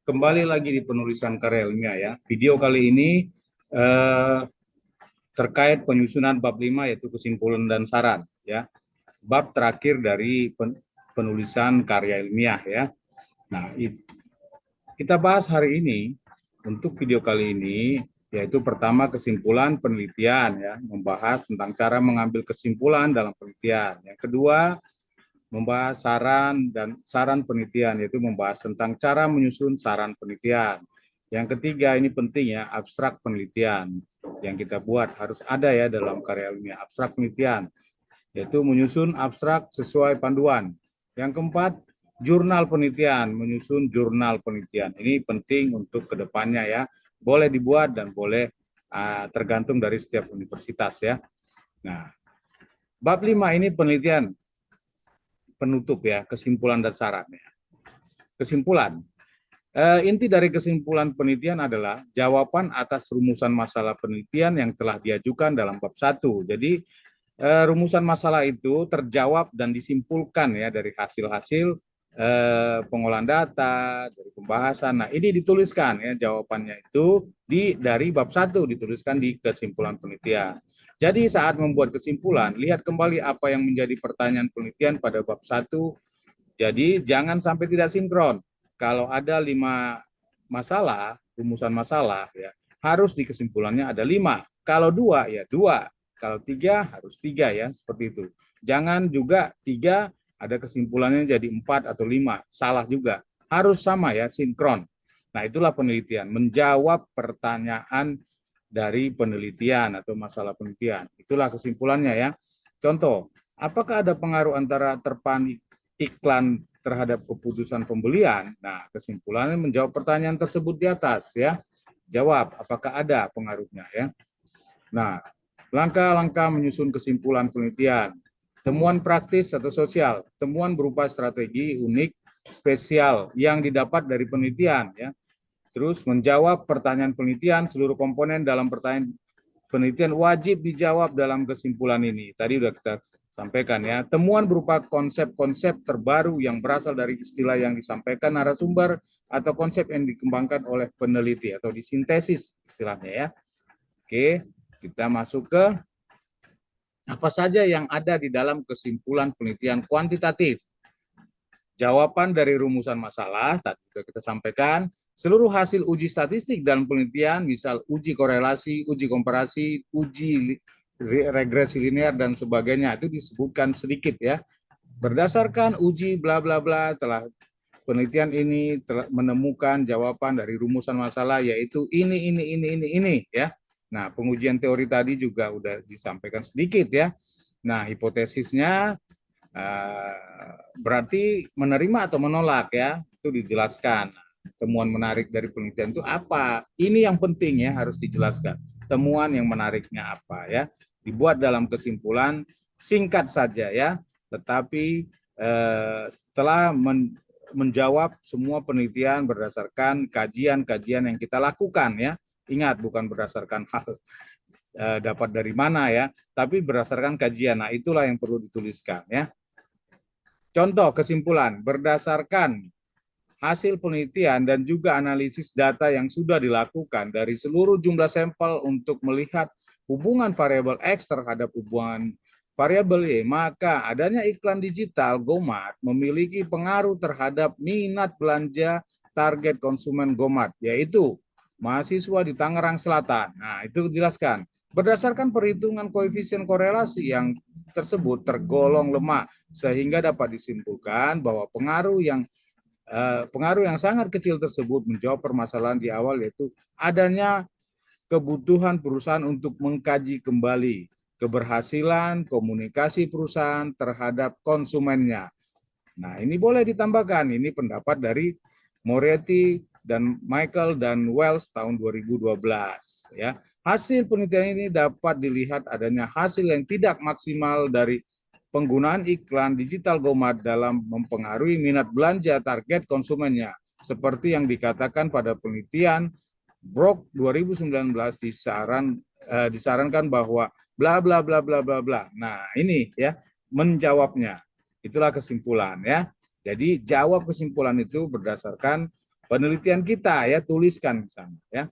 kembali lagi di penulisan karya ilmiah ya. Video kali ini eh, terkait penyusunan bab 5 yaitu kesimpulan dan saran ya. Bab terakhir dari penulisan karya ilmiah ya. Nah, kita bahas hari ini untuk video kali ini yaitu pertama kesimpulan penelitian ya, membahas tentang cara mengambil kesimpulan dalam penelitian. Yang kedua, membahas saran penelitian, yaitu membahas tentang cara menyusun saran penelitian. Yang ketiga, ini penting ya, abstrak penelitian yang kita buat harus ada ya dalam karya ilmiah, abstrak penelitian, yaitu menyusun abstrak sesuai panduan. Yang keempat, jurnal penelitian, menyusun jurnal penelitian. Ini penting untuk kedepannya ya, boleh dibuat dan boleh tergantung dari setiap universitas ya. Nah, bab 5 ini penelitian penutup ya, kesimpulan dan saran ya. Kesimpulan. Inti dari kesimpulan penelitian adalah jawaban atas rumusan masalah penelitian yang telah diajukan dalam bab 1. Jadi rumusan masalah itu terjawab dan disimpulkan ya dari hasil-hasil pengolahan data, dari pembahasan. Nah, ini dituliskan ya jawabannya itu dari bab 1 dituliskan di kesimpulan penelitian. Jadi saat membuat kesimpulan, lihat kembali apa yang menjadi pertanyaan penelitian pada bab 1. Jadi jangan sampai tidak sinkron. Kalau ada 5 masalah, rumusan masalah ya, harus di kesimpulannya ada 5. Kalau 2 ya 2. Kalau 3 harus 3 ya, seperti itu. Jangan juga 3 ada kesimpulannya jadi 4 atau 5. Salah juga. Harus sama ya, sinkron. Nah, itulah penelitian, menjawab pertanyaan dari penelitian atau masalah penelitian. Itulah kesimpulannya ya. Contoh, apakah ada pengaruh antara terpanik iklan terhadap keputusan pembelian? Nah, kesimpulannya menjawab pertanyaan tersebut di atas ya. Jawab, apakah ada pengaruhnya ya. Nah, langkah-langkah menyusun kesimpulan penelitian. Temuan praktis atau sosial. Temuan berupa strategi unik, spesial yang didapat dari penelitian ya. Terus menjawab pertanyaan penelitian, seluruh komponen dalam pertanyaan penelitian wajib dijawab dalam kesimpulan ini. Tadi sudah kita sampaikan ya. Temuan berupa konsep-konsep terbaru yang berasal dari istilah yang disampaikan narasumber atau konsep yang dikembangkan oleh peneliti atau disintesis istilahnya ya. Oke, kita masuk ke apa saja yang ada di dalam kesimpulan penelitian kuantitatif. Jawaban dari rumusan masalah, tadi sudah kita sampaikan, seluruh hasil uji statistik dalam penelitian, misal uji korelasi, uji komparasi, uji regresi linear, dan sebagainya, itu disebutkan sedikit ya. Berdasarkan uji bla bla bla, telah penelitian ini telah menemukan jawaban dari rumusan masalah, yaitu ini ya. Nah, pengujian teori tadi juga udah disampaikan sedikit ya. Nah, hipotesisnya berarti menerima atau menolak ya, itu dijelaskan. Temuan menarik dari penelitian itu apa? Ini yang penting ya, harus dijelaskan. Temuan yang menariknya apa ya? Dibuat dalam kesimpulan, singkat saja ya, tetapi setelah menjawab semua penelitian berdasarkan kajian-kajian yang kita lakukan ya. Ingat, bukan berdasarkan hal dapat dari mana ya, tapi berdasarkan kajian. Nah, itulah yang perlu dituliskan ya. Contoh kesimpulan, berdasarkan hasil penelitian dan juga analisis data yang sudah dilakukan dari seluruh jumlah sampel untuk melihat hubungan variabel X terhadap hubungan variabel Y, maka adanya iklan digital GoMart memiliki pengaruh terhadap minat belanja target konsumen GoMart, yaitu mahasiswa di Tangerang Selatan. Nah, itu dijelaskan. Berdasarkan perhitungan koefisien korelasi yang tersebut tergolong lemah, sehingga dapat disimpulkan bahwa pengaruh yang sangat kecil tersebut menjawab permasalahan di awal, yaitu adanya kebutuhan perusahaan untuk mengkaji kembali keberhasilan komunikasi perusahaan terhadap konsumennya. Nah, ini boleh ditambahkan, ini pendapat dari Moretti dan Michael dan Wells tahun 2012 ya. Hasil penelitian ini dapat dilihat adanya hasil yang tidak maksimal dari penggunaan iklan digital GoMart dalam mempengaruhi minat belanja target konsumennya, seperti yang dikatakan pada penelitian Brock 2019 disarankan bahwa bla bla bla bla bla bla. Nah, ini ya menjawabnya. Itulah kesimpulan ya. Jadi jawab kesimpulan itu berdasarkan penelitian kita ya, tuliskan di sana ya.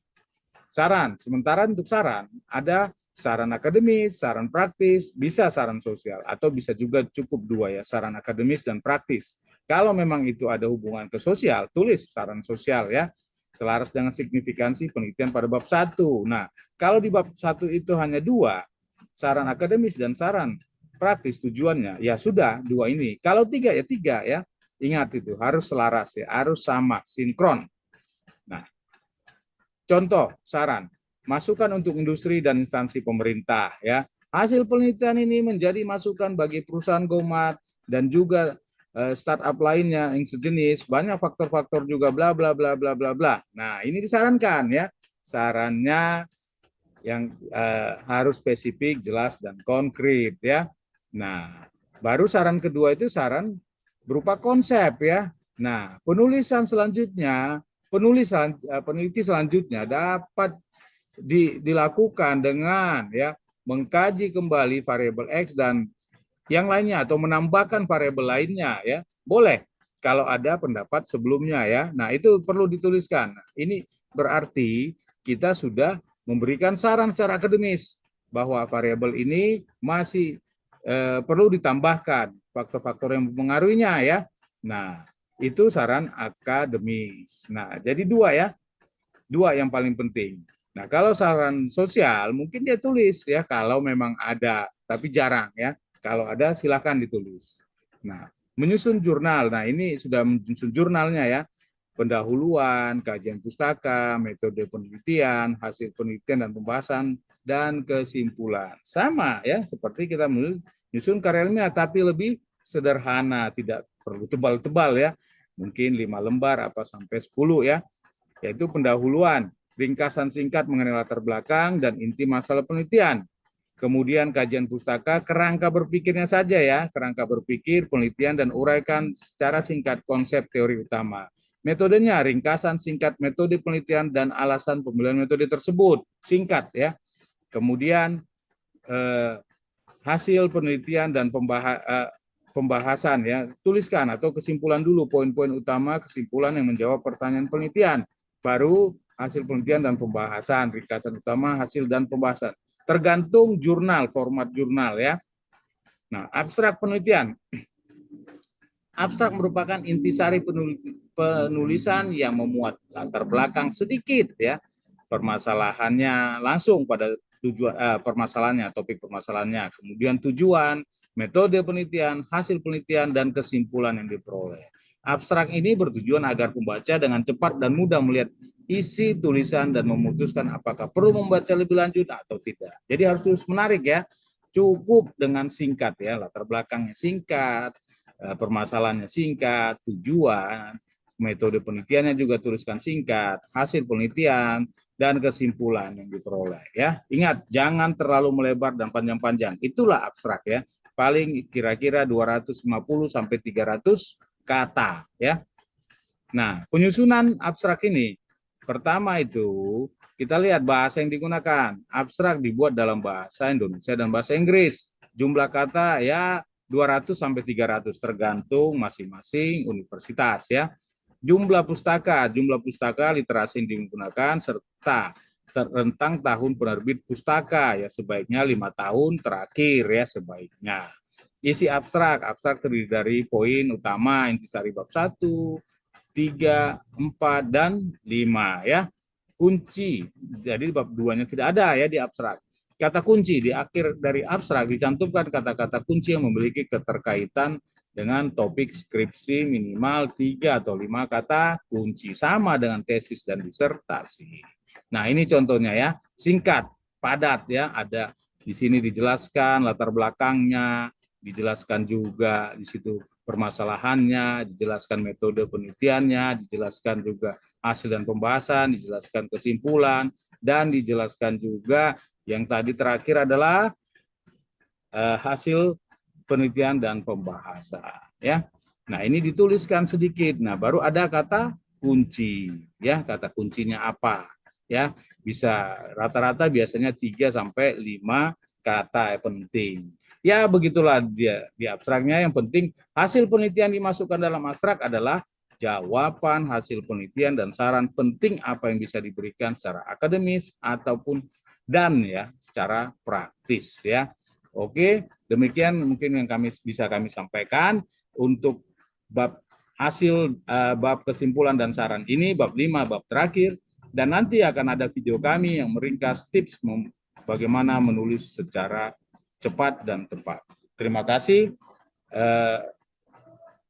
Saran, sementara untuk saran ada saran akademis, saran praktis, bisa saran sosial atau bisa juga cukup dua ya, saran akademis dan praktis. Kalau memang itu ada hubungan ke sosial, tulis saran sosial ya, selaras dengan signifikansi penelitian pada bab 1. Nah, kalau di bab 1 itu hanya dua, saran akademis dan saran praktis, tujuannya ya sudah dua ini. Kalau tiga ya tiga ya. Ingat itu harus selaras ya, harus sama, sinkron. Nah, contoh saran, masukan untuk industri dan instansi pemerintah ya. Hasil penelitian ini menjadi masukan bagi perusahaan GoMart dan juga startup lainnya yang sejenis, banyak faktor-faktor juga bla bla bla bla bla bla. Nah, ini disarankan ya. Sarannya yang harus spesifik, jelas dan konkret ya. Nah, baru saran kedua itu saran berupa konsep ya. Nah, penulisan selanjutnya, peneliti selanjutnya dapat dilakukan dengan ya mengkaji kembali variabel X dan yang lainnya atau menambahkan variabel lainnya ya. Boleh kalau ada pendapat sebelumnya ya. Nah, itu perlu dituliskan. Nah, ini berarti kita sudah memberikan saran secara akademis bahwa variabel ini masih perlu ditambahkan faktor-faktor yang mempengaruhinya ya. Nah, itu saran akademis. Nah, jadi dua ya. Dua yang paling penting. Nah, kalau saran sosial mungkin dia tulis ya kalau memang ada, tapi jarang ya. Kalau ada silakan ditulis. Nah, menyusun jurnal. Nah, ini sudah menyusun jurnalnya ya. Pendahuluan, kajian pustaka, metode penelitian, hasil penelitian dan pembahasan dan kesimpulan. Sama ya, seperti kita menyusun karya ilmiah tapi lebih sederhana, tidak perlu tebal-tebal ya. Mungkin 5 lembar apa sampai 10 ya. Yaitu pendahuluan, ringkasan singkat mengenai latar belakang dan inti masalah penelitian. Kemudian kajian pustaka, kerangka berpikirnya saja ya, kerangka berpikir, penelitian, dan uraikan secara singkat konsep teori utama. Metodenya, ringkasan singkat metode penelitian dan alasan pemilihan metode tersebut. Singkat ya. Kemudian hasil penelitian dan pembahasan ya, tuliskan atau kesimpulan dulu, poin-poin utama kesimpulan yang menjawab pertanyaan penelitian. Baru hasil penelitian dan pembahasan, ringkasan utama, hasil dan pembahasan. Tergantung jurnal, format jurnal ya. Nah, abstrak penelitian. Abstrak merupakan intisari penulisan yang memuat latar belakang sedikit ya. Permasalahannya langsung pada tujuan permasalahannya, topik permasalahannya, kemudian tujuan, metode penelitian, hasil penelitian dan kesimpulan yang diperoleh. Abstrak ini bertujuan agar pembaca dengan cepat dan mudah melihat isi tulisan dan memutuskan apakah perlu membaca lebih lanjut atau tidak. Jadi harus terus menarik ya. Cukup dengan singkat ya, latar belakangnya singkat, permasalahannya singkat, tujuan, metode penelitiannya juga tuliskan singkat, hasil penelitian dan kesimpulan yang diperoleh ya. Ingat, jangan terlalu melebar dan panjang-panjang. Itulah abstrak ya. Paling kira-kira 250 sampai 300 kata ya. Nah, penyusunan abstrak ini pertama itu kita lihat bahasa yang digunakan. Abstrak dibuat dalam bahasa Indonesia dan bahasa Inggris. Jumlah kata ya 200 sampai 300 tergantung masing-masing universitas ya. Jumlah pustaka literasi yang digunakan serta rentang tahun penerbit pustaka ya sebaiknya 5 tahun terakhir ya sebaiknya. Isi abstrak terdiri dari poin utama intisari bab 1, 3, 4 dan 5 ya. Kunci. Jadi bab 2-nya tidak ada ya di abstrak. Kata kunci di akhir dari abstrak dicantumkan kata-kata kunci yang memiliki keterkaitan dengan topik skripsi minimal 3 atau 5 kata kunci sama dengan tesis dan disertasi. Nah, ini contohnya ya, singkat, padat ya, ada di sini dijelaskan latar belakangnya, dijelaskan juga di situ permasalahannya, dijelaskan metode penelitiannya, dijelaskan juga hasil dan pembahasan, dijelaskan kesimpulan, dan dijelaskan juga yang tadi terakhir adalah hasil penelitian dan pembahasan. Ya, nah ini dituliskan sedikit. Nah baru ada kata kunci. Ya, kata kuncinya apa? Ya, bisa rata-rata biasanya 3 sampai 5 kata penting. Ya begitulah dia di abstraknya. Yang penting hasil penelitian dimasukkan dalam abstrak adalah jawaban hasil penelitian dan saran penting apa yang bisa diberikan secara akademis ataupun dan ya secara praktis ya. Oke, demikian mungkin yang bisa kami sampaikan untuk bab hasil bab kesimpulan dan saran ini, bab 5, bab terakhir, dan nanti akan ada video kami yang meringkas tips bagaimana menulis secara cepat dan tepat. Terima kasih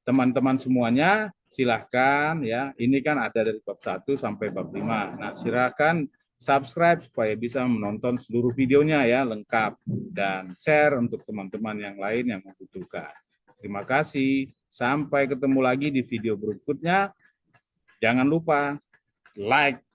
teman-teman semuanya, silahkan ya, ini kan ada dari bab 1 sampai bab 5. Nah, silahkan subscribe supaya bisa menonton seluruh videonya ya, lengkap, dan share untuk teman-teman yang lain yang membutuhkan. Terima kasih, sampai ketemu lagi di video berikutnya. Jangan lupa like,